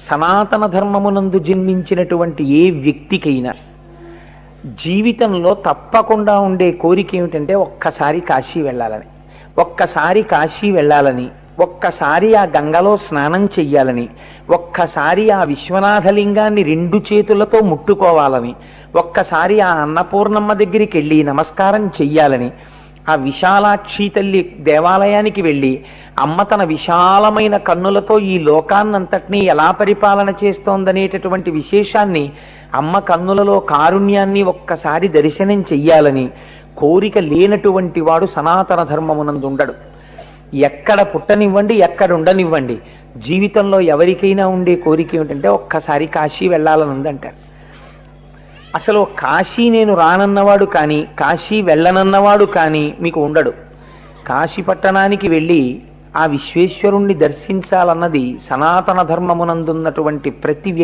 సనాతన ధర్మమునందు జన్మించినటువంటి ఏ వ్యక్తికైనా జీవితంలో తప్పకుండా ఉండే కోరిక ఏమిటంటే ఒక్కసారి కాశీ వెళ్ళాలని, ఒక్కసారి కాశీ వెళ్ళాలని, ఒక్కసారి ఆ గంగలో స్నానం చెయ్యాలని, ఒక్కసారి ఆ విశ్వనాథలింగాన్ని 2 చేతులతో ముట్టుకోవాలని, ఒక్కసారి ఆ అన్నపూర్ణమ్మ దగ్గరికి వెళ్ళి నమస్కారం చెయ్యాలని, ఆ విశాలాక్షి తల్లి దేవాలయానికి వెళ్ళి అమ్మ తన విశాలమైన కన్నులతో ఈ లోకాన్నంతటినీ ఎలా పరిపాలన చేస్తోందనేటటువంటి విశేషాన్ని, అమ్మ కన్నులలో కారుణ్యాన్ని ఒక్కసారి దర్శనం చెయ్యాలని కోరిక లేనటువంటి వాడు సనాతన ధర్మమునందు ఉండడు. ఎక్కడ పుట్టనివ్వండి, ఎక్కడ ఉండనివ్వండి, జీవితంలో ఎవరికైనా ఉండే కోరిక ఏమిటంటే ఒక్కసారి కాశీ వెళ్ళాలని ఉందంటారు. అసలు కాశీ నేను రానన్నవాడు కానీ, కాశీ వెళ్ళనన్నవాడు కానీ మీకు ఉండడు. కాశీ పట్టణానికి వెళ్ళి ఆ విశ్వేశ్వరుణ్ణి దర్శించాలన్నది సనాతన ధర్మమునందున్నటువంటి ప్రతి